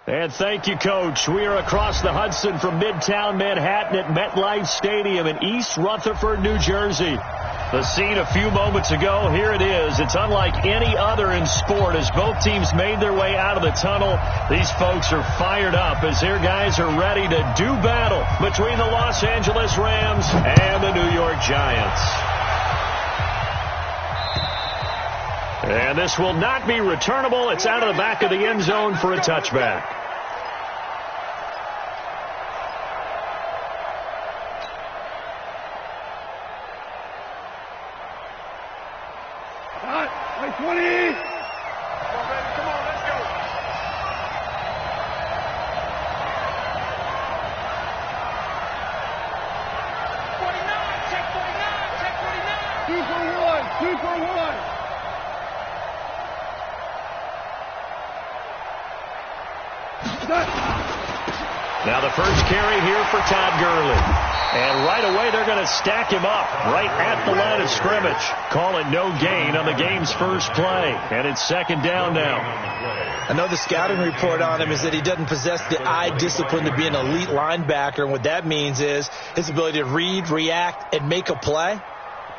And thank you, Coach. We are across the Hudson from Midtown Manhattan at MetLife Stadium in East Rutherford, New Jersey. The scene a few moments ago, here it is. It's unlike any other in sport as both teams made their way out of the tunnel. These folks are fired up as their guys are ready to do battle between the Los Angeles Rams and the New York Giants. And this will not be returnable. It's out of the back of the end zone for a touchback. Right, 20. Come on, let's go. Check 49. 2 for 1. Now the first carry here for Todd Gurley. And right away they're going to stack him up right at the line of scrimmage. Call it no gain on the game's first play. And it's second down now. I know the scouting report on him is that he doesn't possess the eye discipline to be an elite linebacker. And what that means is his ability to read, react, and make a play.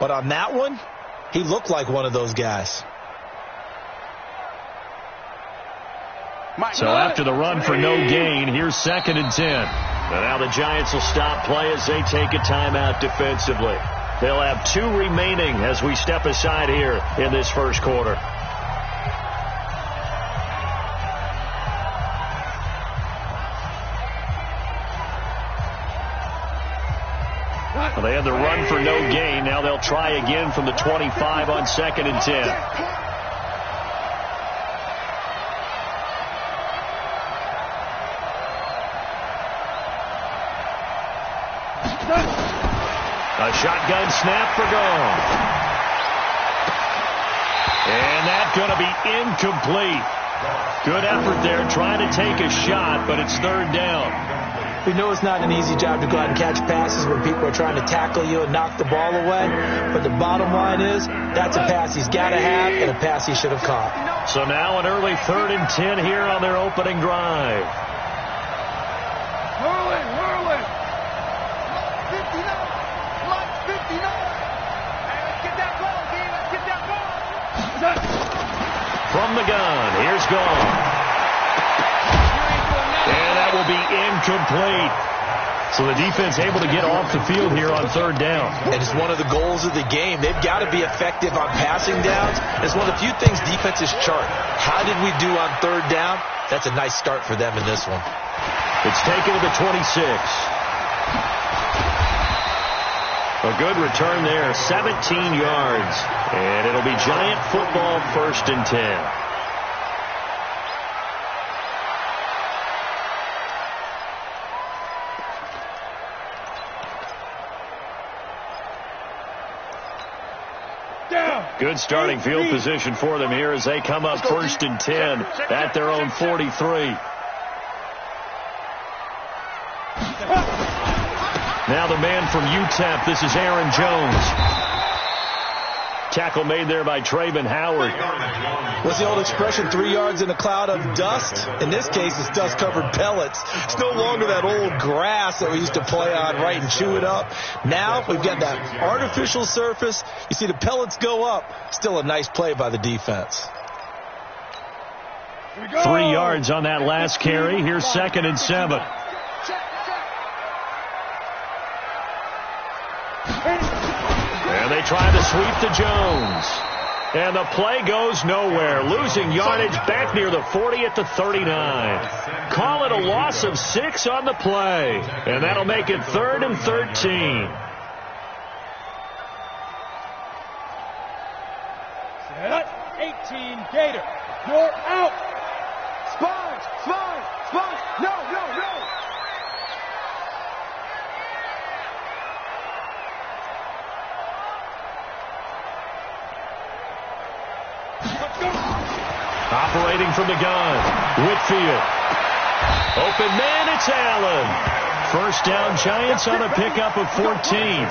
But on that one, he looked like one of those guys. So after the run for no gain, here's 2nd and 10. And now the Giants will stop play as they take a timeout defensively. They'll have 2 remaining as we step aside here in this first quarter. Well, they had the run for no gain. Now they'll try again from the 25 on 2nd and 10. A shotgun snap for Gone. And that's going to be incomplete. Good effort there trying to take a shot, but it's 3rd down. We know it's not an easy job to go out and catch passes when people are trying to tackle you and knock the ball away. But the bottom line is that's a pass he's got to have and a pass he should have caught. So now an early 3rd and 10 here on their opening drive. Whirling. 59. Get that ball, Dean. Let's get that ball. From the gun, here's Gone. And that will be incomplete. So the defense able to get off the field here on 3rd down. And it's one of the goals of the game. They've got to be effective on passing downs. It's one of the few things defenses chart. How did we do on 3rd down? That's a nice start for them in this one. It's taken to the 26. A good return there, 17 yards. And it'll be Giant football, 1st and 10. Good starting field position for them here as they come up 1st and 10 at their own 43. Now the man from UTEP, this is Aaron Jones. Tackle made there by Trayvon Howard. What's the old expression, 3 yards in a cloud of dust? In this case, it's dust-covered pellets. It's no longer that old grass that we used to play on, right, and chew it up. Now we've got that artificial surface. You see the pellets go up. Still a nice play by the defense. 3 yards on that last carry. Here's 2nd and 7. And they try to sweep to Jones. And the play goes nowhere. Losing yardage back near the 40 at the 39. Call it a loss of 6 on the play. And that'll make it 3rd and 13. Set. 18 Gator. You're out. Sponge. No. Operating from the gun, Whitfield. Open man, it's Allen. First down, Giants on a pickup of 14.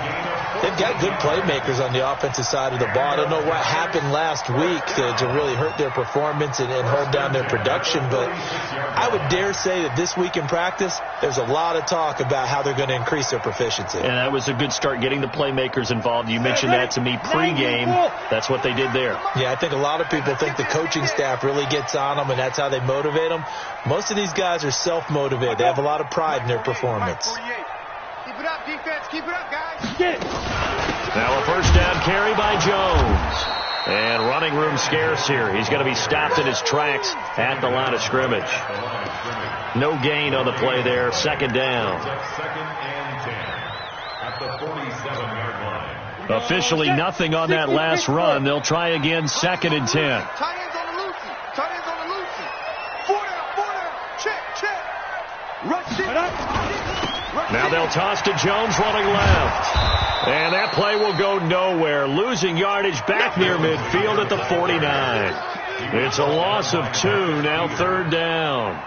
They've got good playmakers on the offensive side of the ball. I don't know what happened last week to really hurt their performance and hold down their production, but I would dare say that this week in practice, there's a lot of talk about how they're going to increase their proficiency. And that was a good start, getting the playmakers involved. You mentioned that to me pregame. That's what they did there. Yeah, I think a lot of people think the coaching staff really gets on them, and that's how they motivate them. Most of these guys are self-motivated. They have a lot of pride in their performance. Keep it up, defense. Keep it up, guys. Now a first down carry by Jones. And running room scarce here. He's going to be stopped in his tracks at the line of scrimmage. No gain on the play there. Second down. Officially nothing on that last run. They'll try again, 2nd and 10. Tight ends on the Lucy. Tight ends on the Lucy. 4 down. Check. Rush it. Now they'll toss to Jones running left. And that play will go nowhere. Losing yardage back near midfield at the 49. It's a loss of 2. Now 3rd down.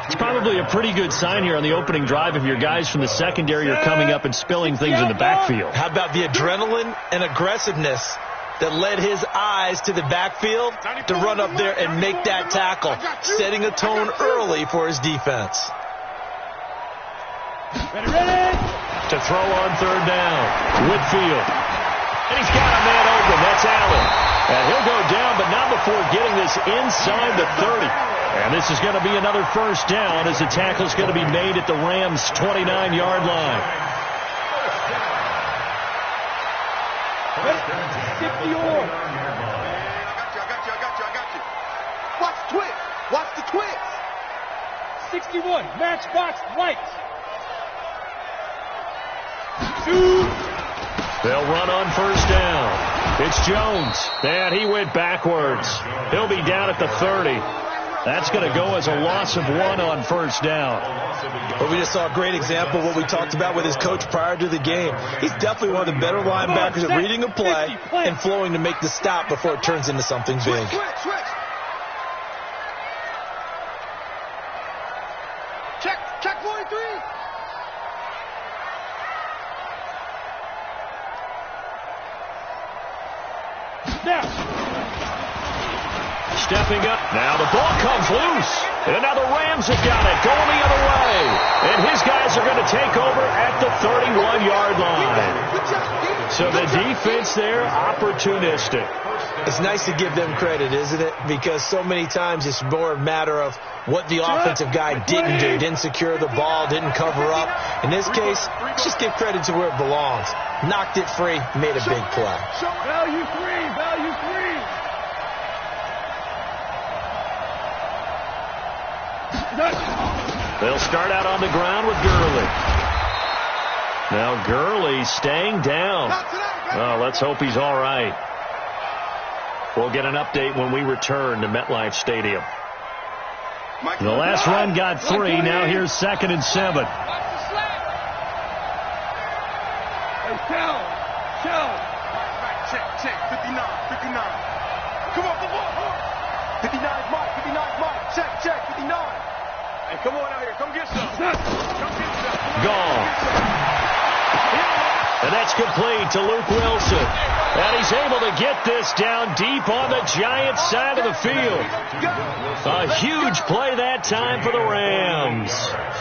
It's probably a pretty good sign here on the opening drive if your guys from the secondary are coming up and spilling things in the backfield. How about the adrenaline and aggressiveness that led his eyes to the backfield to run up there and make that tackle, setting a tone early for his defense. Ready. To throw on 3rd down. Whitfield. And he's got a man open. That's Allen. And he'll go down, but not before getting this inside the 30. And this is going to be another first down as the tackle's going to be made at the Rams' 29-yard line. 50 on. I got you. Watch the twist. 61. Matchbox right. They'll run on first down. It's Jones. And he went backwards. He'll be down at the 30. That's going to go as a loss of 1 on first down. But we just saw a great example of what we talked about with his coach prior to the game. He's definitely one of the better linebackers at reading a play and flowing to make the stop before it turns into something big. Switch. Check 43. Now. Stepping up. Now the ball comes loose. And now the Rams have got it. Going the other way. And his guys are going to take over at the 31-yard line. So the defense there, opportunistic. It's nice to give them credit, isn't it? Because so many times it's more a matter of what the offensive guy didn't do. Didn't secure the ball, didn't cover up. In this case, let's just give credit to where it belongs. Knocked it free, made a big play. Value free. They'll start out on the ground with Gurley. Now Gurley staying down. Well, let's hope he's all right. We'll get an update when we return to MetLife Stadium. The last run got 3. Now here's 2nd and 7. Check. 59. Come on. 59's Mike. Check. 59. Hey, come on out here. Come get some. Gone. And that's complete to Luke Wilson. And he's able to get this down deep on the Giants side of the field. A huge play that time for the Rams.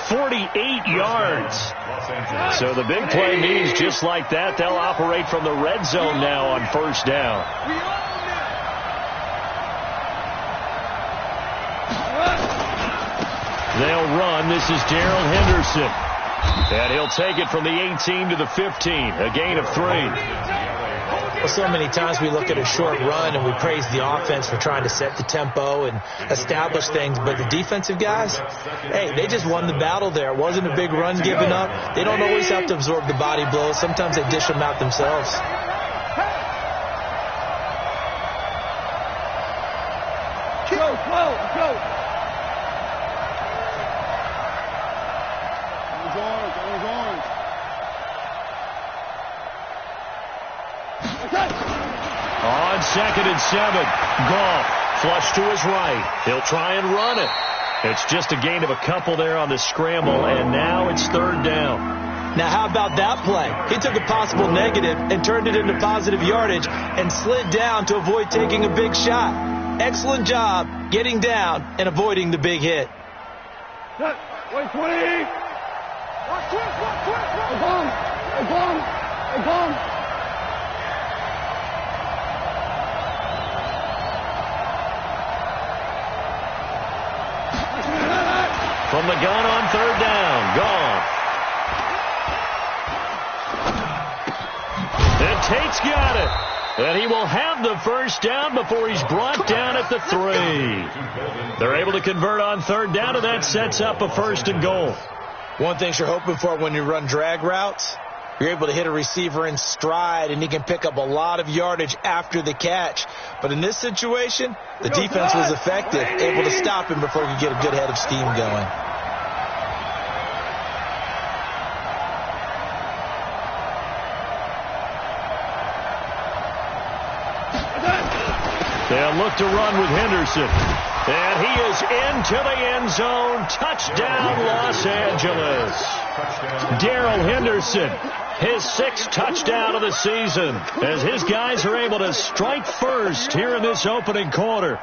48 yards. So the big play means just like that, they'll operate from the red zone now on first down. They'll run. This is Darrell Henderson. And he'll take it from the 18 to the 15. A gain of 3. Well, so many times we look at a short run and we praise the offense for trying to set the tempo and establish things. But the defensive guys, hey, they just won the battle there. It wasn't a big run given up. They don't always have to absorb the body blows. Sometimes they dish them out themselves. Go. On 2nd and 7, Goff flush to his right. He'll try and run it. It's just a gain of a couple there on the scramble, and now it's third down. Now, how about that play? He took a possible negative and turned it into positive yardage and slid down to avoid taking a big shot. Excellent job getting down and avoiding the big hit. Wait, 20. From the gun on third down. Gone. And Tate's got it. And he will have the first down before he's brought down at the 3. They're able to convert on third down, and that sets up a first and goal. One thing you're hoping for when you run drag routes, you're able to hit a receiver in stride, and he can pick up a lot of yardage after the catch. But in this situation, the defense was effective, able to stop him before he could get a good head of steam going. They'll look to run with Henderson. And he is into the end zone. Touchdown, Los Angeles. Darrell Henderson, his 6th touchdown of the season, as his guys are able to strike first here in this opening quarter.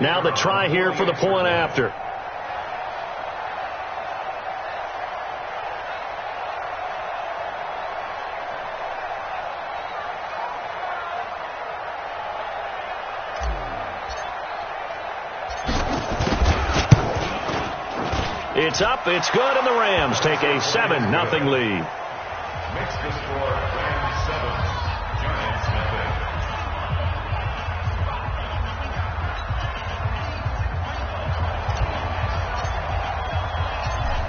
Now the try here for the point after. It's up, it's good, and the Rams take a 7-0 lead. Makes the score Rams 7, Giants nothing.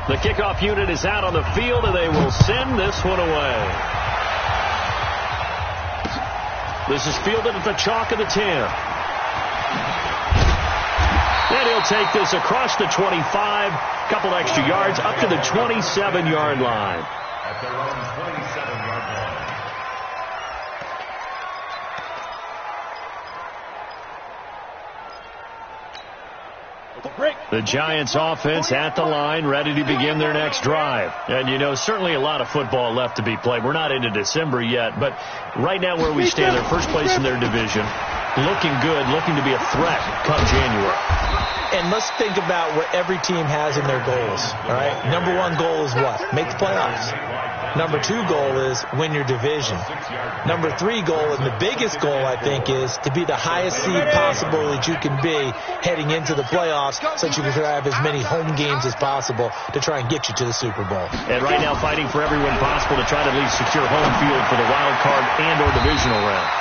The kickoff unit is out on the field, and they will send this one away. This is fielded at the chalk of the 10. And he'll take this across the 25, couple extra yards, up to the 27-yard line. At their own 27-yard line. The Giants offense at the line, ready to begin their next drive. And, you know, certainly a lot of football left to be played. We're not into December yet, but right now where we stand, they're first place in their division. Looking good, looking to be a threat come January. And let's think about what every team has in their goals, all right? Number 1 goal is what? Make the playoffs. Number 2 goal is win your division. Number 3 goal, and the biggest goal, I think, is to be the highest seed possible that you can be heading into the playoffs so that you can have as many home games as possible to try and get you to the Super Bowl. And right now fighting for every win possible to try to at least secure home field for the wild card and or divisional round.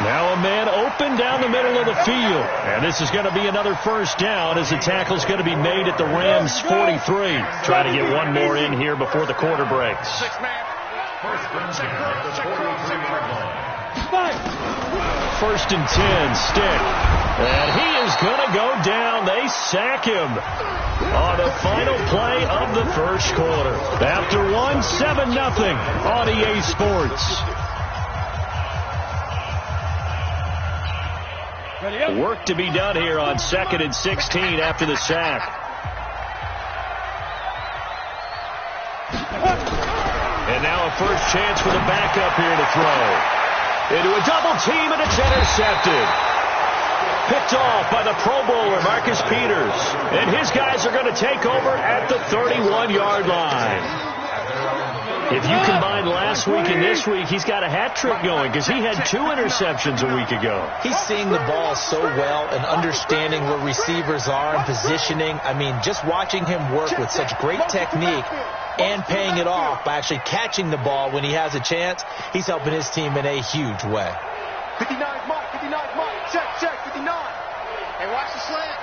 Now a man open down the middle of the field. And this is going to be another first down as the tackle's going to be made at the Rams 43. Trying to get one more in here before the quarter breaks. First and 10, Stick. And he is going to go down. They sack him on the final play of the first quarter. After 7-0 on EA Sports. Work to be done here on 2nd and 16 after the sack. And now a first chance for the backup here to throw. Into a double team, and it's intercepted. Picked off by the Pro Bowler, Marcus Peters. And his guys are going to take over at the 31-yard line. If you combine last week and this week, he's got a hat trick going because he had 2 interceptions a week ago. He's seeing the ball so well and understanding where receivers are and positioning. I mean, just watching him work with such great technique and paying it off by actually catching the ball when he has a chance, he's helping his team in a huge way. 59 Mike, 59 Mike, check, 59. Hey, watch the slant.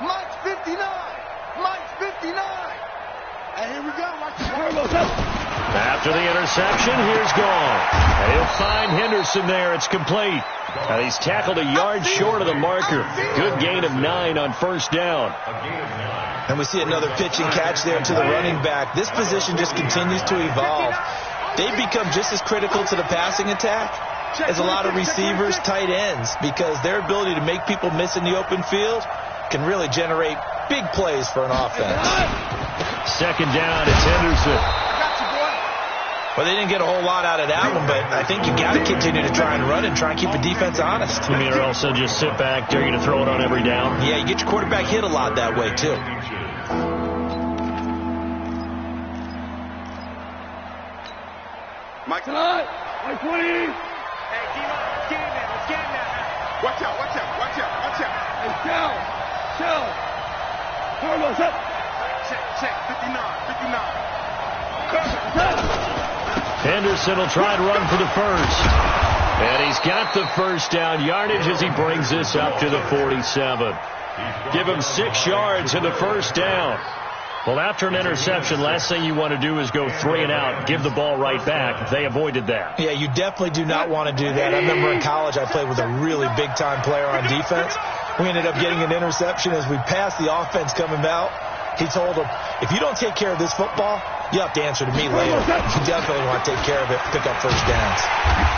Mike's 59. Mike's 59. And here we go. After the interception, here's gone. And he'll find Henderson there. It's complete. And he's tackled a yard short of the marker. Good gain of 9 on first down. And we see another pitch and catch there to the running back. This position just continues to evolve. they've become just as critical to the passing attack as a lot of receivers, tight ends, because their ability to make people miss in the open field can really generate big plays for an offense. Second down, it's Henderson. Well, they didn't get a whole lot out of that one, but I think you got to continue to try and run and try and keep the defense honest. You mean, or also just sit back, dare you to throw it on every down? Yeah, you get your quarterback hit a lot that way, too. Mike tonight. Mike 20. Hey, D-line, get in there. Let's get in there. Watch out, watch out, watch out, watch out. Hey, chill. Carlos, up. Check, 59. Henderson will try and run for the first. And he's got the first down yardage as he brings this up to the 47. Give him 6 yards in the first down. Well, after an interception, last thing you want to do is go 3 and out, give the ball right back. They avoided that. Yeah, you definitely do not want to do that. I remember in college I played with a really big-time player on defense. We ended up getting an interception as we passed the offense coming out. He told him, if you don't take care of this football, you have to answer to me later. You definitely want to take care of it, pick up first downs.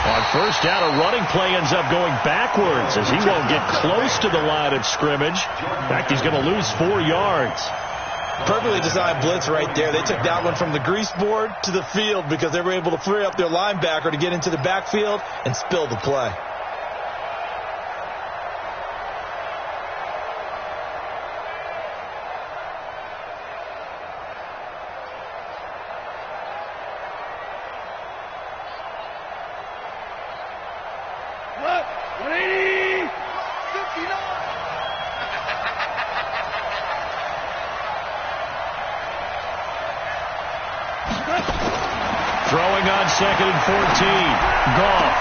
On first down, a running play ends up going backwards as he won't get close to the line of scrimmage. In fact, he's going to lose 4 yards. Perfectly designed blitz right there. They took that one from the grease board to the field because they were able to free up their linebacker to get into the backfield and spill the play. Throwing on 2nd and 14. Goff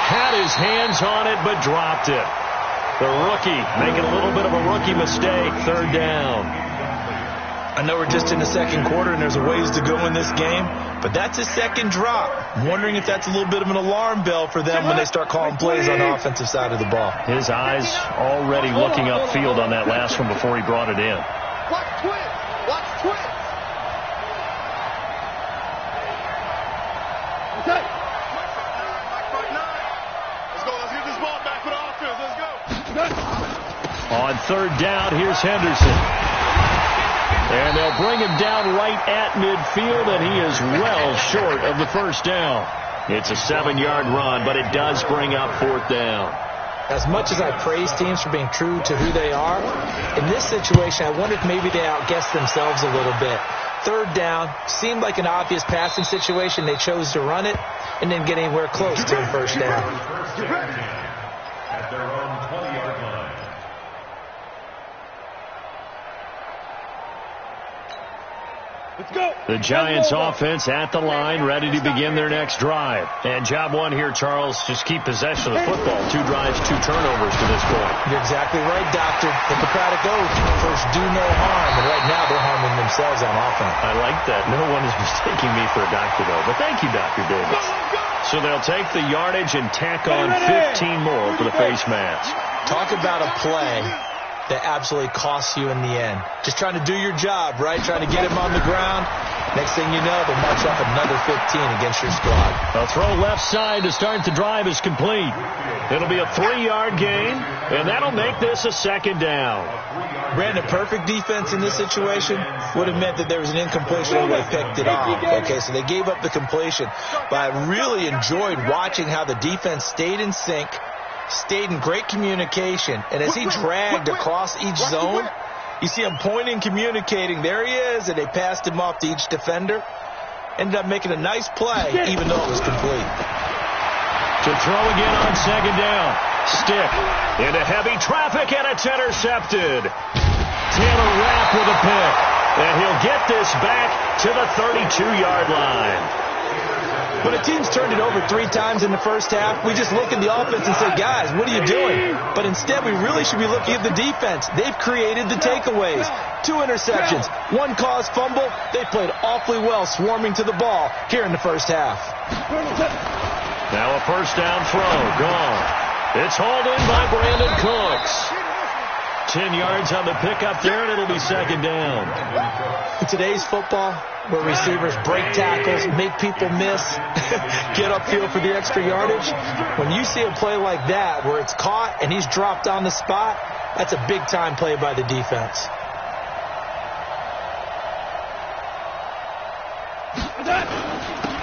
had his hands on it but dropped it. The rookie making a little bit of a rookie mistake. 3rd down. I know we're just in the second quarter and there's a ways to go in this game, but that's his second drop. I'm wondering if that's a little bit of an alarm bell for them when they start calling plays on the offensive side of the ball. His eyes already looking upfield on that last one before he brought it in. Watch twins. On 3rd down, here's Henderson. And they'll bring him down right at midfield, and he is well short of the first down. It's a 7-yard run, but it does bring up 4th down. As much as I praise teams for being true to who they are, in this situation, I wonder if maybe they outguessed themselves a little bit. 3rd down, seemed like an obvious passing situation. They chose to run it and didn't get anywhere close to the first down. At their own 20-yard line. Let's go. The Giants offense at the line, ready to begin their next drive. And job one here, Charles, just keep possession of the football. 2 drives, 2 turnovers to this point. You're exactly right, Doctor. Hippocratic oath. First, do no harm. And right now, they're harming themselves on offense. I like that. No one is mistaking me for a doctor, though. But thank you, Dr. Davis. So they'll take the yardage and tack on 15 more for the face mask. Talk about a play that absolutely costs you in the end. Just trying to do your job, right? Trying to get him on the ground. Next thing you know, they'll march off another 15 against your squad. A throw left side to start the drive is complete. It'll be a 3-yard gain, and that'll make this a 2nd down. Brandon, perfect defense in this situation would have meant that there was an incompletion and they picked it off. Okay, so they gave up the completion. But I really enjoyed watching how the defense stayed in sync, stayed in great communication, and as he dragged across each zone, you see him pointing, communicating. There he is, and they passed him off to each defender. Ended up making a nice play, even though it was complete. To throw again on 2nd down. Stick into heavy traffic, and it's intercepted. Taylor Rapp with a pick, and he'll get this back to the 32-yard line. When a team's turned it over 3 times in the first half, we just look at the offense and say, guys, what are you doing? But instead, we really should be looking at the defense. They've created the takeaways. 2 interceptions, 1 caused fumble. They played awfully well swarming to the ball here in the first half. Now a first down throw. Gone. It's hauled in by Brandon Cooks. 10 yards on the pickup there, and it'll be second down. In today's football, where receivers break tackles, make people miss, get upfield for the extra yardage, when you see a play like that where it's caught and he's dropped on the spot, that's a big-time play by the defense.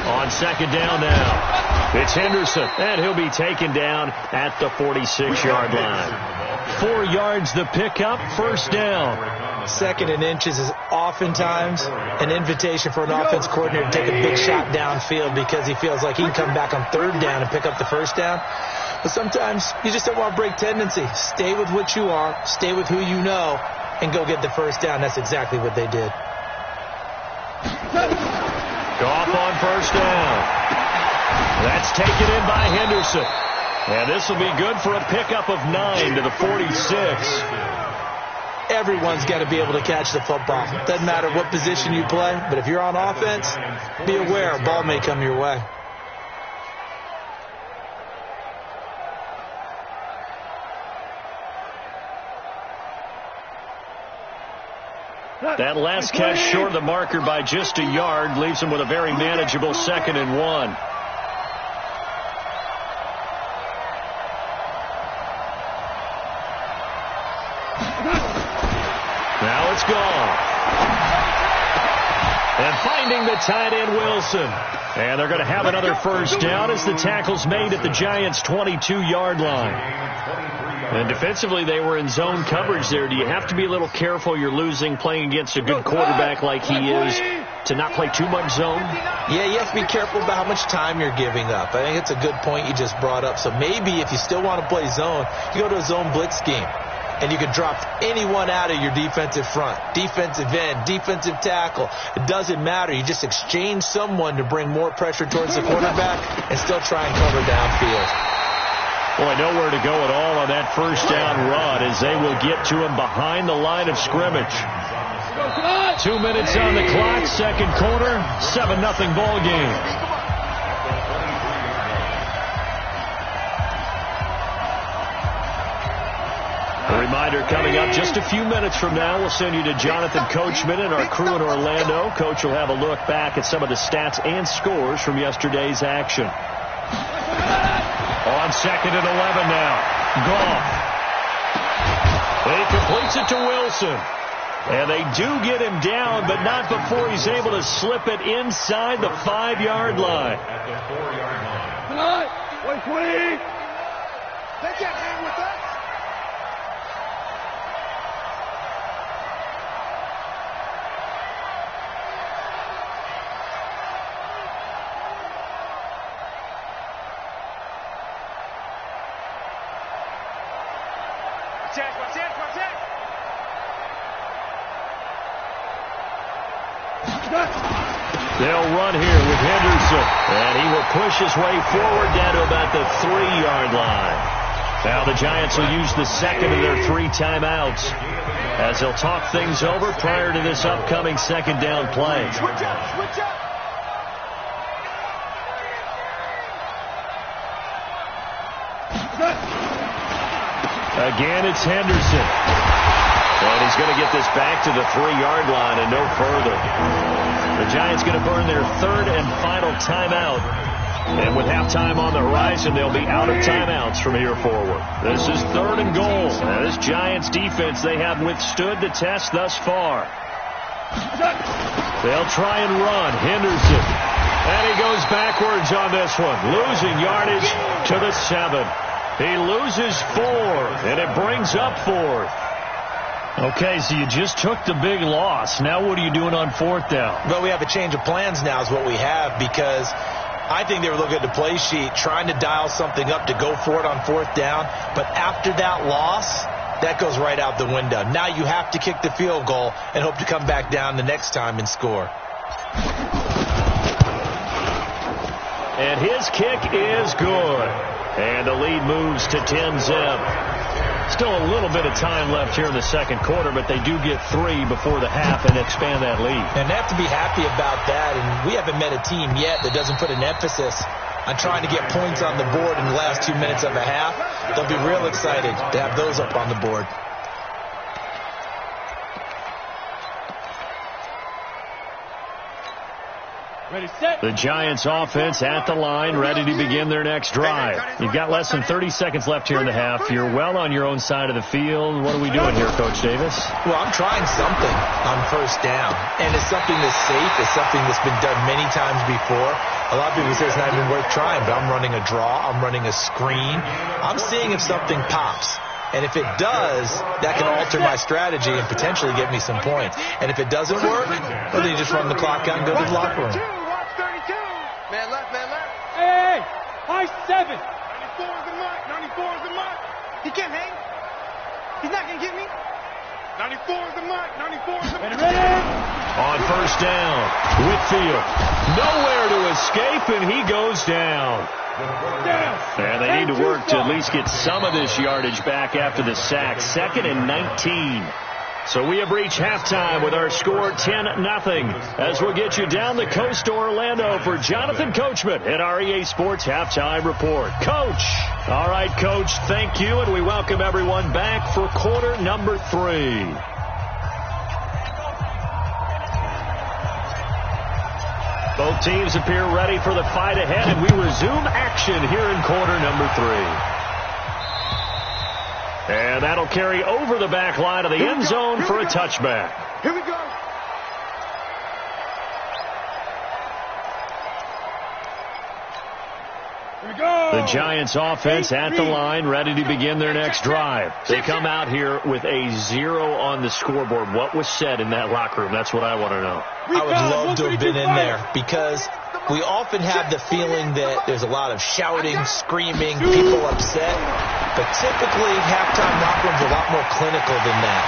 On second down now, it's Henderson, and he'll be taken down at the 46-yard line. 4 yards the pickup, first down. Second and inches is oftentimes an invitation for an offense coordinator to take a big shot downfield because he feels like he can come back on third down and pick up the first down. But sometimes you just don't want to break tendency. Stay with what you are, stay with who you know, and go get the first down. That's exactly what they did. Goff on first down. That's taken in by Henderson. And this will be good for a pickup of 9 to the 46. Everyone's got to be able to catch the football. Doesn't matter what position you play, but if you're on offense, be aware a ball may come your way. That last catch short of the marker by just a yard leaves him with a very manageable 2nd and 1. Now it's gone. And finding the tight end, Wilson. And they're going to have another first down as the tackle's made at the Giants' 22-yard line. And defensively, they were in zone coverage there. Do you have to be a little careful? You're losing playing against a good quarterback like he is to not play too much zone? Yeah, you have to be careful about how much time you're giving up. I think it's a good point you just brought up. So maybe if you still want to play zone, you go to a zone blitz scheme. And you can drop anyone out of your defensive front, defensive end, defensive tackle. It doesn't matter. You just exchange someone to bring more pressure towards the quarterback and still try and cover downfield. Boy, nowhere to go at all on that first down run as they will get to him behind the line of scrimmage. 2 minutes on the clock, second quarter, 7-0 ball game. A reminder coming up just a few minutes from now, we'll send you to Jonathan Coachman and our crew in Orlando. Coach will have a look back at some of the stats and scores from yesterday's action. On 2nd and 11 now, Goff. He completes it to Wilson. And they do get him down, but not before he's able to slip it inside the 5-yard line. At the 4-yard line. Come on, 120. They can't hang with us. They'll run here with Henderson, and he will push his way forward down to about the 3-yard line. Now the Giants will use the second of their 3 timeouts as they'll talk things over prior to this upcoming second down play. Switch up, switch up. Again, it's Henderson. And he's going to get this back to the 3-yard line and no further. The Giants going to burn their 3rd and final timeout. And with halftime on the horizon, they'll be out of timeouts from here forward. This is 3rd and goal. And this Giants defense, they have withstood the test thus far. They'll try and run. Henderson. And he goes backwards on this one. Losing yardage to the 7. He loses 4, and it brings up 4th. Okay, so you just took the big loss. Now what are you doing on 4th down? Well, we have a change of plans now is what we have, because I think they were looking at the play sheet, trying to dial something up to go for it on 4th down. But after that loss, that goes right out the window. Now you have to kick the field goal and hope to come back down the next time and score. And his kick is good. And the lead moves to 10-zip. Still a little bit of time left here in the second quarter, but they do get 3 before the half and expand that lead. And they have to be happy about that. And we haven't met a team yet that doesn't put an emphasis on trying to get points on the board in the last 2 minutes of a half. They'll be real excited to have those up on the board. The Giants offense at the line, ready to begin their next drive. You've got less than 30 seconds left here in the half. You're well on your own side of the field. What are we doing here, Coach Davis? Well, I'm trying something on first down, and it's something that's safe. It's something that's been done many times before. A lot of people say it's not even worth trying, but I'm running a draw. I'm running a screen. I'm seeing if something pops. And if it does, that can alter my strategy and potentially get me some points. And if it doesn't work, well, then you just run the clock out and go to the locker room. Man left, man left. Hey, high 7. 94 is the mark. 94 is the mark. He can't hang. He's not going to get me. 94 is the mark. 94 is the mark. Ready? On first down, Whitfield. Nowhere to escape, and he goes down. And they need to work to at least get some of this yardage back after the sack. 2nd and 19. So we have reached halftime with our score 10-0. As we'll get you down the coast to Orlando for Jonathan Coachman at our EA Sports Halftime Report. Coach. All right, Coach, thank you, and we welcome everyone back for quarter number 3. Both teams appear ready for the fight ahead, and we resume action here in quarter number 3. And that'll carry over the back line of the end zone for a touchback. Here we go. The Giants offense at the line, ready to begin their next drive. They come out here with a 0 on the scoreboard. What was said in that locker room? That's what I want to know. I would love to have been in there because we often have the feeling that there's a lot of shouting, screaming, people upset. But typically, halftime locker rooms are a lot more clinical than that.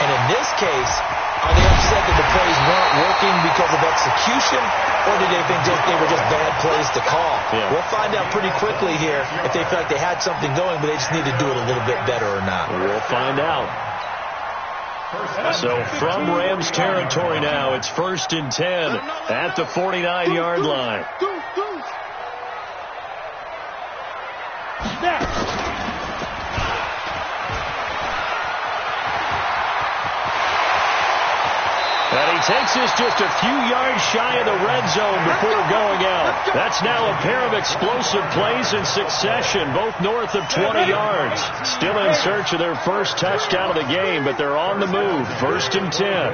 And in this case, are they upset that the plays weren't working because of execution, or did they think they were just bad plays to call? Yeah. We'll find out pretty quickly here if they feel like they had something going, but they just need to do it a little bit better or not. We'll find out. So from Rams territory now, it's 1st and 10 at the 49-yard line. And he takes us just a few yards shy of the red zone before going out. That's now a pair of explosive plays in succession, both north of 20 yards. Still in search of their first touchdown of the game, but they're on the move. 1st and 10.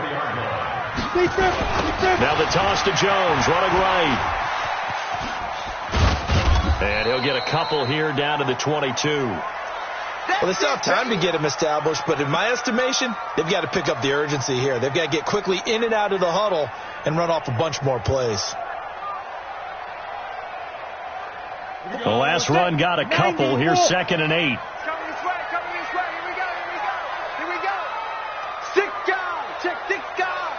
Now the toss to Jones, running right. And he'll get a couple here down to the 22. Well, they still have time to get him established, but in my estimation, they've got to pick up the urgency here. They've got to get quickly in and out of the huddle and run off a bunch more plays. The last run got a couple. Here's 2nd and 8. Coming this way, coming this way. Here we go, here we go. Here we go. 6 guys. Check 6 guys.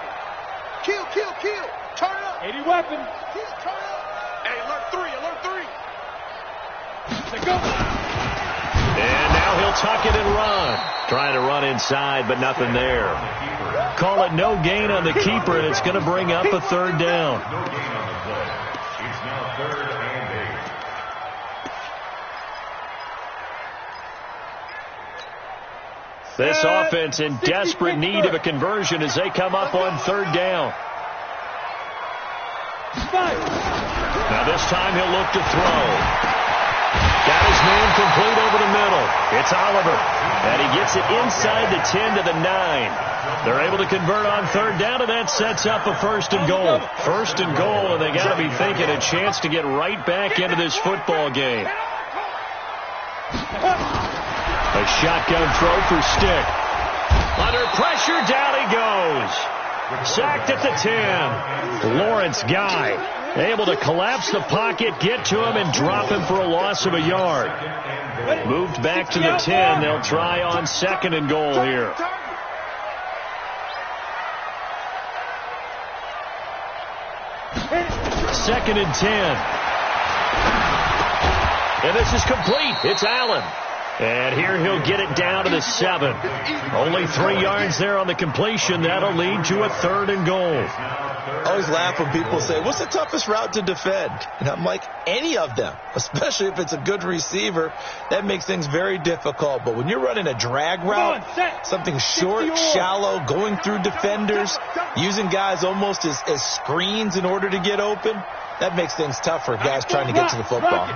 Kill, kill, kill. Turn up. 80 weapons. Turn up. Hey, alert 3, alert 3. Let's go. And now he'll tuck it and run. Trying to run inside, but nothing there. Call it no gain on the keeper, and it's going to bring up a 3rd down. No gain on the play. It's now 3rd and 8. This offense in desperate need of a conversion as they come up on 3rd down. Now this time he'll look to throw. Got his man complete over the middle. It's Oliver. And he gets it inside the 10 to the 9. They're able to convert on 3rd down, and that sets up a 1st and goal. 1st and goal, and they got to be thinking a chance to get right back into this football game. A shotgun throw for Stick. Under pressure, down he goes. Sacked at the 10. Lawrence Guy able to collapse the pocket, get to him, and drop him for a loss of a yard. Moved back to the 10. They'll try on 2nd and goal here. Second and 10. And this is complete. It's Allen. And here he'll get it down to the 7. Only 3 yards there on the completion. That'll lead to a 3rd and goal. I always laugh when people say, what's the toughest route to defend? And I'm like, any of them, especially if it's a good receiver. That makes things very difficult. But when you're running a drag route, something short, shallow, going through defenders, using guys almost as screens in order to get open, that makes things tough for guys trying to get to the football.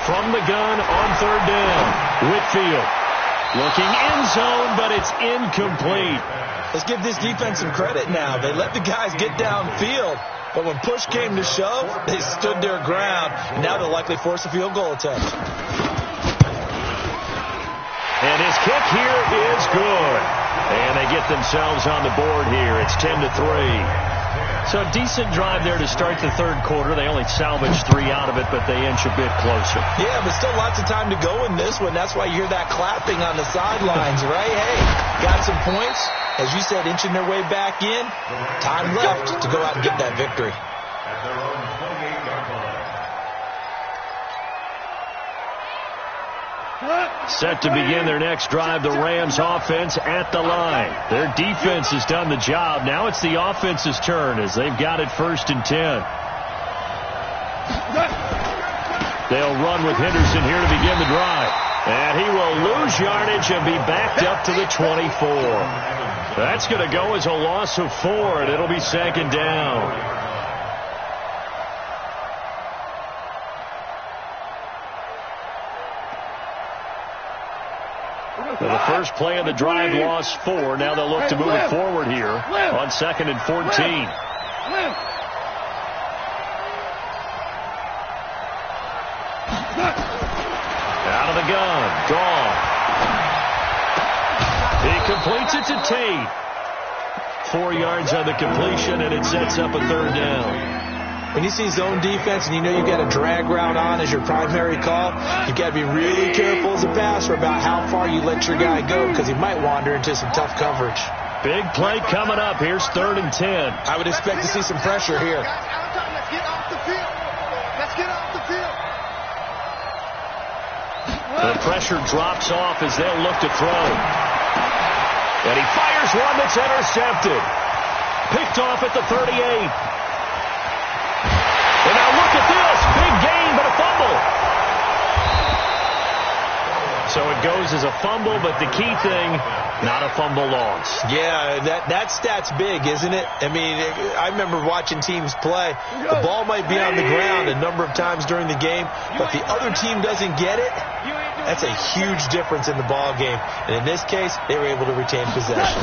From the gun on 3rd down, Whitfield. Looking end zone, but it's incomplete. Let's give this defense some credit now. They let the guys get downfield, but when push came to shove, they stood their ground. Now they'll likely force a field goal attempt. And his kick here is good. And they get themselves on the board here. It's 10-3. So a decent drive there to start the 3rd quarter. They only salvaged 3 out of it, but they inch a bit closer. Yeah, but still lots of time to go in this one. That's why you hear that clapping on the sidelines, right? Hey, got some points. As you said, inching their way back in. Time left to go out and get that victory. Set to begin their next drive, the Rams offense at the line. Their defense has done the job. Now it's the offense's turn as they've got it 1st and 10. They'll run with Henderson here to begin the drive. And he will lose yardage and be backed up to the 24. That's going to go as a loss of 4, and it'll be 2nd down. The first play of the drive lost 4. Now they'll look to move it forward here on 2nd and 14. Out of the gun. Gone. He completes it to Tate. 4 yards on the completion, and it sets up a 3rd down. When you see zone defense and you know you've got a drag route on as your primary call, you've got to be really careful as a passer about how far you let your guy go because he might wander into some tough coverage. Big play coming up. Here's 3rd and 10. I would expect to see some pressure here. Let's get off the field. Let's get off the field. The pressure drops off as they'll look to throw. And he fires one that's intercepted. Picked off at the 38. And now look at this. Big gain, but a fumble. So it goes as a fumble, but the key thing, not a fumble loss. Yeah, that stat's big, isn't it? I mean, I remember watching teams play. The ball might be on the ground a number of times during the game, but the other team doesn't get it. That's a huge difference in the ball game. And in this case, they were able to retain possession.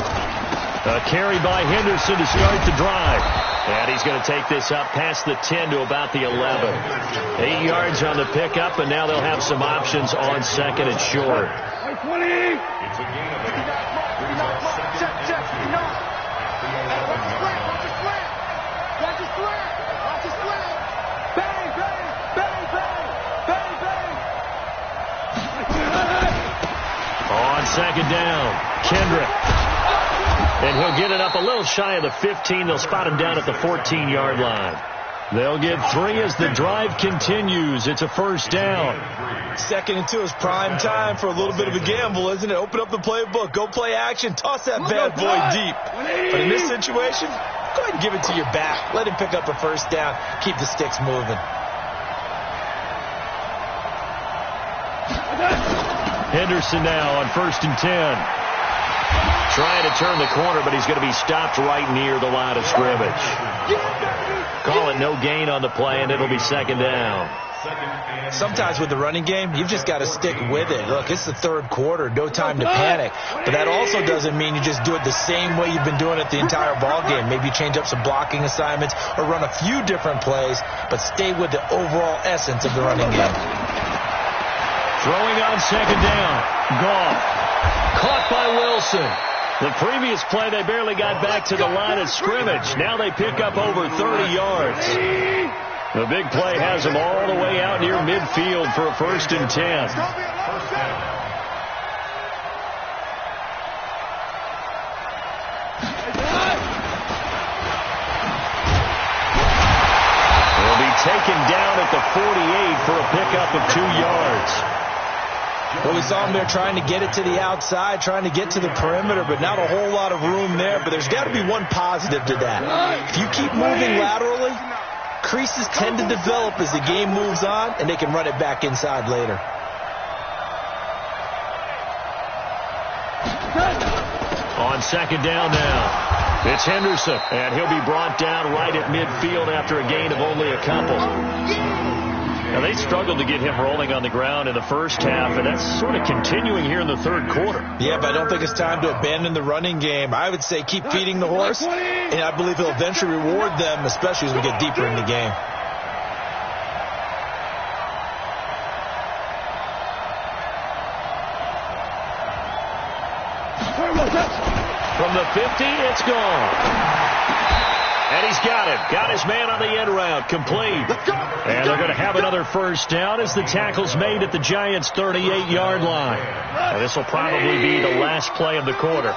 A carry by Henderson to start the drive. And he's going to take this up past the 10 to about the 11. 8 yards on the pickup, and now they'll have some options on 2nd and short. On 2nd down, Kendrick. And he'll get it up a little shy of the 15. They'll spot him down at the 14-yard line. They'll get 3 as the drive continues. It's a 1st down. 2nd and 2 is prime time for a little bit of a gamble, isn't it? Open up the playbook. Go play action. Toss that bad boy deep. But in this situation, go ahead and give it to your back. Let him pick up a 1st down. Keep the sticks moving. Henderson now on 1st and 10. Trying to turn the corner, but he's going to be stopped right near the line of scrimmage. Call it no gain on the play, and it'll be 2nd down. Sometimes with the running game, you've just got to stick with it. Look, it's the 3rd quarter, no time to panic. But that also doesn't mean you just do it the same way you've been doing it the entire ball game. Maybe change up some blocking assignments or run a few different plays, but stay with the overall essence of the running game. Throwing on 2nd down. Goff. Caught by Wilson. The previous play, they barely got back to the line of scrimmage. Now they pick up over 30 yards. The big play has them all the way out near midfield for a 1st and 10. taken down at the 48 for a pickup of 2 yards. Well, we saw him there trying to get it to the outside, trying to get to the perimeter, but not a whole lot of room there. But there's got to be one positive to that. If you keep moving laterally, creases tend to develop as the game moves on, and they can run it back inside later. On second down now. It's Henderson, and he'll be brought down right at midfield after a gain of only a couple. Now, they struggled to get him rolling on the ground in the first half, and that's sort of continuing here in the third quarter. Yeah, but I don't think it's time to abandon the running game. I would say keep feeding the horse, and I believe he'll eventually reward them, especially as we get deeper in the game. From the 50, it's gone. And he's got him. Got his man on the end route. Complete. And they're going to have another first down as the tackle's made at the Giants' 38-yard line. And this will probably be the last play of the quarter.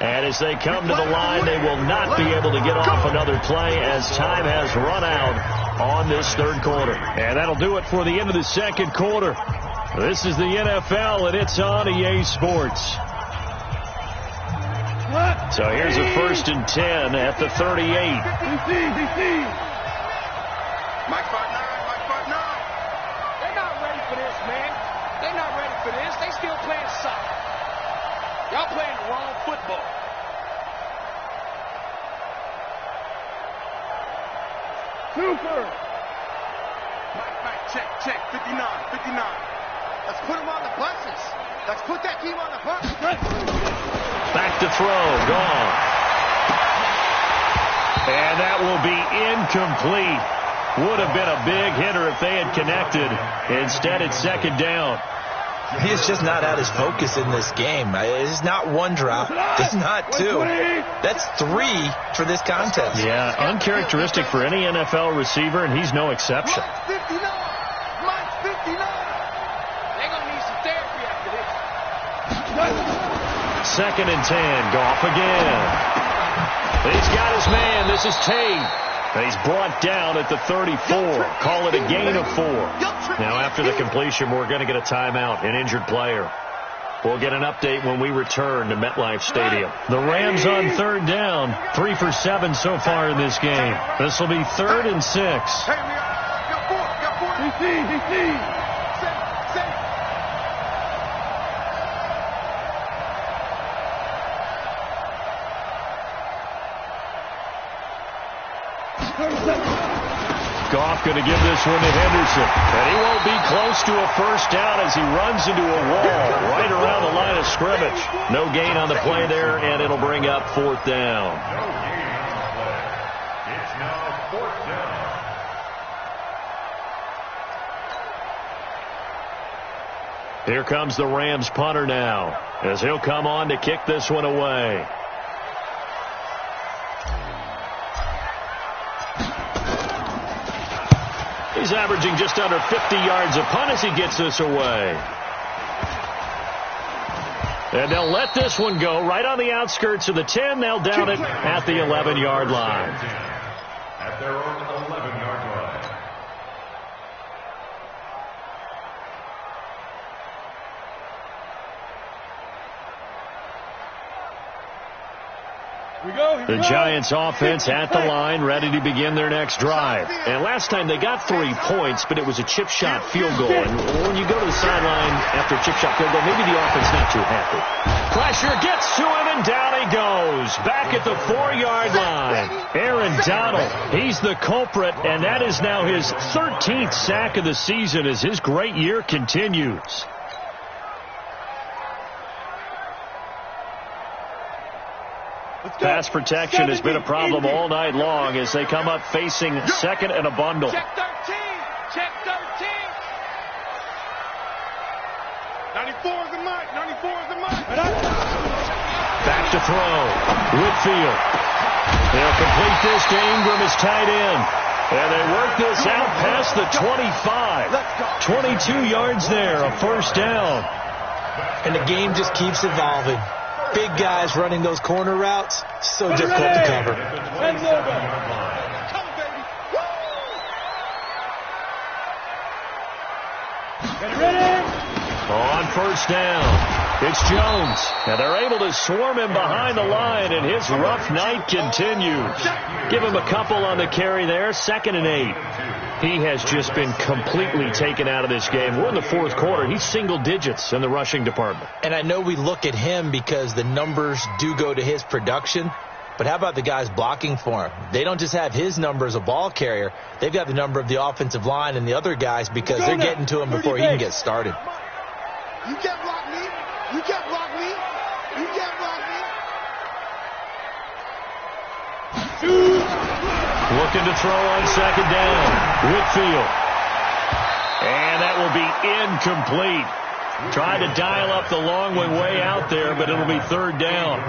And as they come to the line, they will not be able to get off another play as time has run out on this third quarter. And that'll do it for the end of the second quarter. This is the NFL, and it's on EA Sports. So here's a 1st and 10 at the 38. Mike 5-9. They're not ready for this, man. They're not ready for this. They still playing soccer. Y'all playing the wrong football. Super. Mike, check. 59. Let's put them on the buses. Let's put that team on the bus. Back to throw. Gone. And that will be incomplete. Would have been a big hitter if they had connected. Instead, it's second down. He's just not at his focus in this game. It's not one drop. It's not two. That's 3 for this contest. Yeah, uncharacteristic for any NFL receiver, and he's no exception. Mike's 59. They're going to need some therapy after this. 2nd and 10. Goff again. He's got his man. This is Tate. And he's brought down at the 34. Call it a gain of 4. Now, after the completion, we're going to get a timeout, an injured player. We'll get an update when we return to MetLife Stadium. The Rams on 3rd down. 3 for 7 so far in this game. This will be 3rd and 6. Hey, got 4. DC. Goff going to give this one to Henderson. And he won't be close to a first down as he runs into a wall right around the line of scrimmage. No gain on the play there, and it'll bring up 4th down. It's now 4th down. Here comes the Rams punter now as he'll come on to kick this one away. He's averaging just under 50 yards a punt as he gets this away. And they'll let this one go right on the outskirts of the 10. They'll down it at the 11-yard line. At their own 11-yard line. The Giants offense at the line, ready to begin their next drive. And last time they got 3 points, but it was a chip shot field goal. And when you go to the sideline after a chip shot field goal, maybe the offense not too happy. Pressure gets to him, and down he goes. Back at the 4-yard line. Aaron Donald, he's the culprit, and that is now his 13th sack of the season as his great year continues. Pass protection has been a problem all night long as they come up facing 2nd and a bundle. Check 13. Check 13. 94 is the Mike. 94 is the Mike. Back to throw. Whitfield. They'll complete this to Ingram as tight end. And they work this out past the 25. 22 yards there, a 1st down. And the game just keeps evolving. big guys running those corner routes, so difficult to cover. On first down, it's Jones. And they're able to swarm him behind the line, and his rough night continues. Give him a couple on the carry there, 2nd and 8. He has just been completely taken out of this game. We're in the 4th quarter. He's single digits in the rushing department. And I know we look at him because the numbers do go to his production. But how about the guys blocking for him? They don't just have his number as a ball carrier. They've got the number of the offensive line and the other guys because they're getting to him before he can get started. You can't block me. You can't block me. You can't block me. Looking to throw on 2nd down. Whitfield. And that will be incomplete. Tried to dial up the long one way out there, but it'll be 3rd down.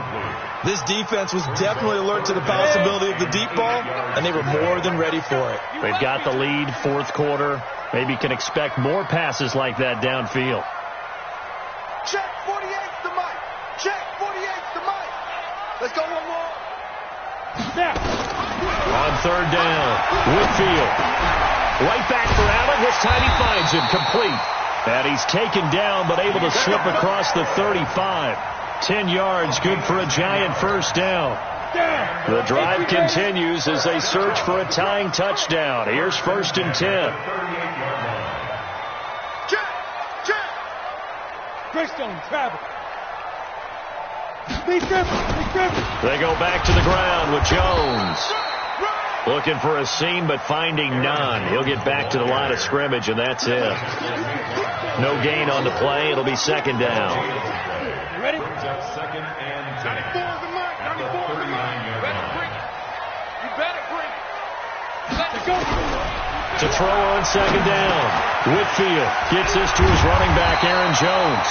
This defense was definitely alert to the possibility of the deep ball, and they were more than ready for it. They've got the lead, 4th quarter. Maybe can expect more passes like that downfield. Check 48's the mic. Check 48's the mic. Let's go one more. On 3rd down, Whitfield. Right back for Allen. This time he finds him complete. And he's taken down but able to slip across the 35. 10 yards, good for a giant first down. The drive continues as they search for a tying touchdown. Here's 1st and 10. Greystone, travel. They go back to the ground with Jones. Looking for a seam, but finding none. He'll get back to the line of scrimmage, and that's it. No gain on the play. It'll be 2nd down. You ready? 2nd and 10. 94 is the mic. 94 is the mic. You better bring it. Let's go. To throw on 2nd down. Whitfield gets this to his running back, Aaron Jones.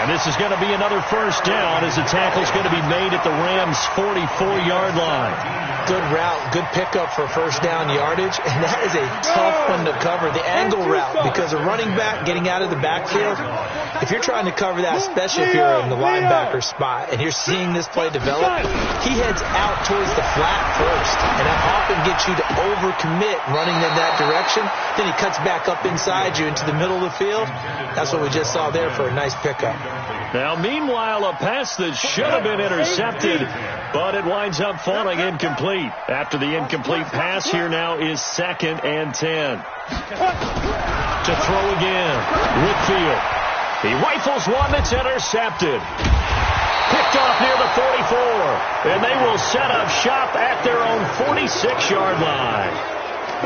And this is going to be another first down as the tackle's going to be made at the Rams' 44-yard line. Good route, good pickup for first down yardage, and that is a tough one to cover. The angle route, because a running back getting out of the backfield, if you're trying to cover that, especially if you're in the linebacker spot and you're seeing this play develop, he heads out towards the flat first, and that often gets you to overcommit running in that direction. Then he cuts back up inside you into the middle of the field. That's what we just saw there for a nice pickup. Now, meanwhile, a pass that should have been intercepted, but it winds up falling incomplete. After the incomplete pass, here now is 2nd and 10. To throw again, Whitfield. He rifles one that's intercepted. Picked off near the 44, and they will set up shop at their own 46-yard line.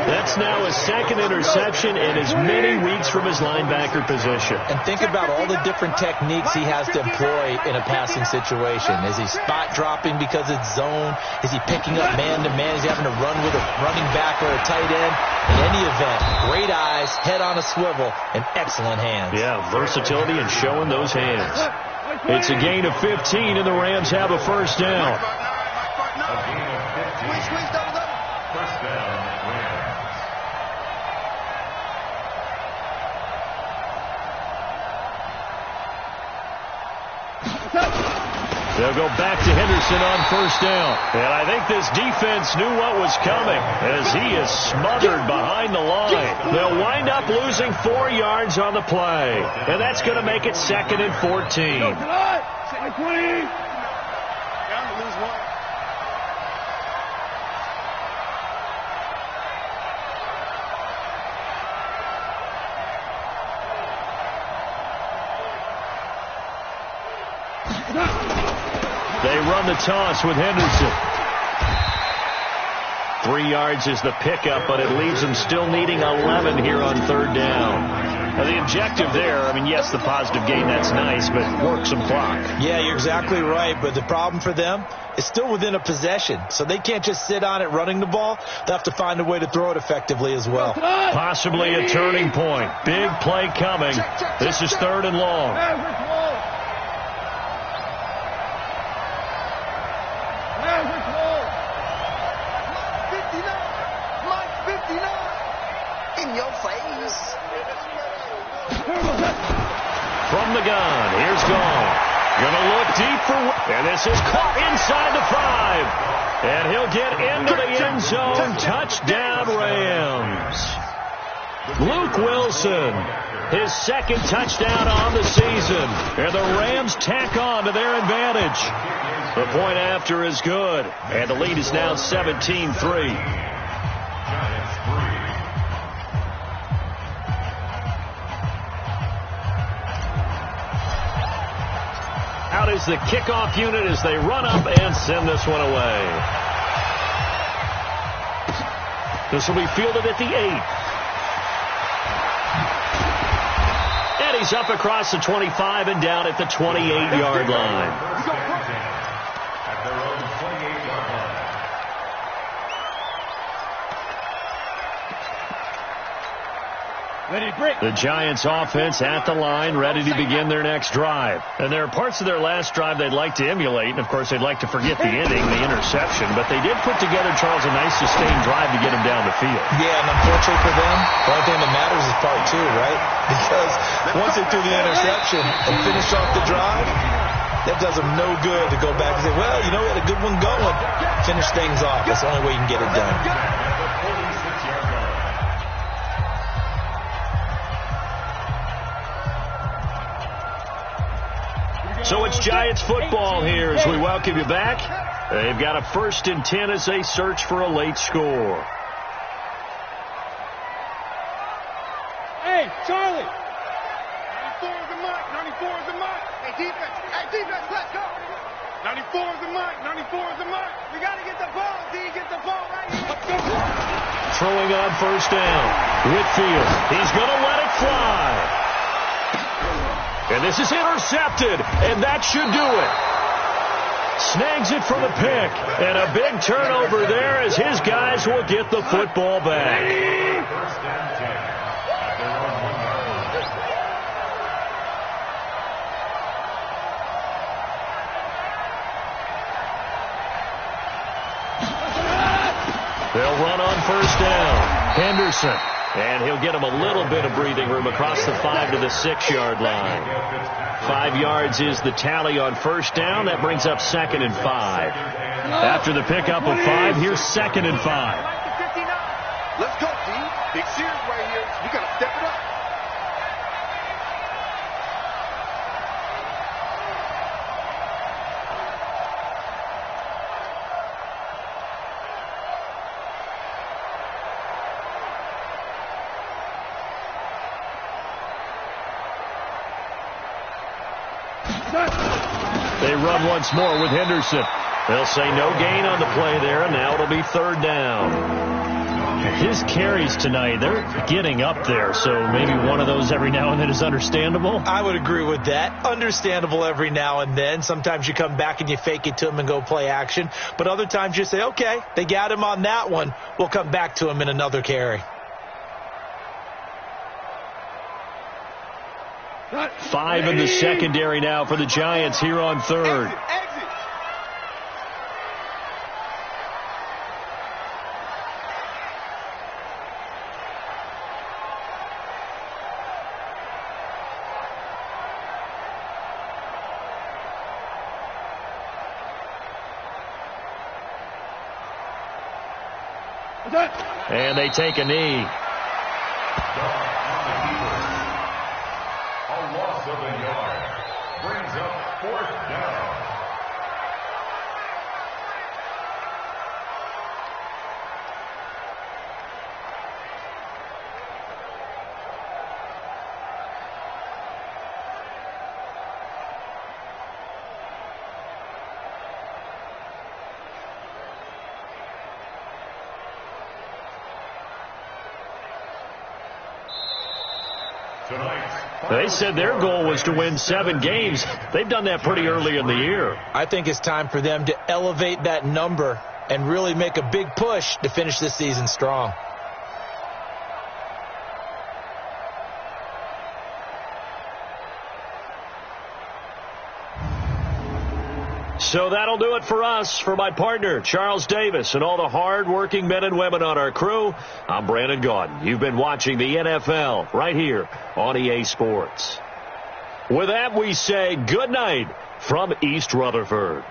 That's now his 2nd interception in as many weeks from his linebacker position. And think about all the different techniques he has to employ in a passing situation. Is he spot dropping because it's zone? Is he picking up man-to-man? Is he having to run with a running back or a tight end? In any event, great eyes, head on a swivel, and excellent hands. Yeah, versatility and showing those hands. It's a gain of 15, and the Rams have a first down. First down, Rams. They'll go back to Henderson on first down. And I think this defense knew what was coming as he is smothered behind the line. They'll wind up losing 4 yards on the play. And that's going to make it 2nd and 14. They run the toss with Henderson. 3 yards is the pickup, but it leaves them still needing 11 here on 3rd down. Now the objective there, I mean, yes, the positive gain, that's nice, but work some clock. Yeah, you're exactly right, but the problem for them is still within a possession, so they can't just sit on it running the ball. They'll have to find a way to throw it effectively as well. Possibly a turning point. Big play coming. This is 3rd and long. From the gun, here's Gone. Gonna look deep for, and this is caught inside the 5. And he'll get into the end zone. Touchdown, Rams. Luke Wilson, his second touchdown on the season. And the Rams tack on to their advantage. The point after is good. And the lead is now 17-3. Out is the kickoff unit as they run up and send this one away. This will be fielded at the 8. And he's up across the 25 and down at the 28-yard line. At their own 28-yard line. The Giants offense at the line, ready to begin their next drive. And there are parts of their last drive they'd like to emulate. And, of course, they'd like to forget the inning, the interception. But they did put together, Charles, a nice sustained drive to get him down the field. Yeah, and unfortunately for them, the only thing that matters is part 2, right? Because once they threw the interception and finished off the drive, that does them no good to go back and say, well, you know, we had a good one going. Finish things off. That's the only way you can get it done. So it's Giants football here as we welcome you back. They've got a 1st and 10 as they search for a late score. Hey, Charlie. 94 is the mark. 94 is the mark. Hey, defense, let's go. 94 is the mark. 94 is the mark. We got to get the ball, D. Get the ball right here. Let's go. Throwing on 1st down. Whitfield, he's going to let it fly. And this is intercepted, and that should do it. Snags it for the pick, and a big turnover there as his guys will get the football back. They'll run on 1st down. Henderson. And he'll get him a little bit of breathing room across the 5 to the 6-yard line. 5 yards is the tally on 1st down. That brings up 2nd and 5. After the pickup of 5, here's 2nd and 5. Let's go, D. Big series right here. You got to step it up. They run once more with Henderson. They'll say no gain on the play there, and now it'll be 3rd down. His carries tonight, they're getting up there, so maybe one of those every now and then is understandable. I would agree with that. Understandable every now and then. Sometimes you come back and you fake it to him and go play action. But other times you say, okay, they got him on that one. We'll come back to him in another carry. 5 in the secondary now for the Giants here on 3rd. Exit. And they take a knee. A loss of a yard. Brings up 4th down. They said their goal was to win 7 games. They've done that pretty early in the year. I think it's time for them to elevate that number and really make a big push to finish this season strong. So that'll do it for us. For my partner, Charles Davis, and all the hard-working men and women on our crew, I'm Brandon Gaudin. You've been watching the NFL right here on EA Sports. With that, we say good night from East Rutherford.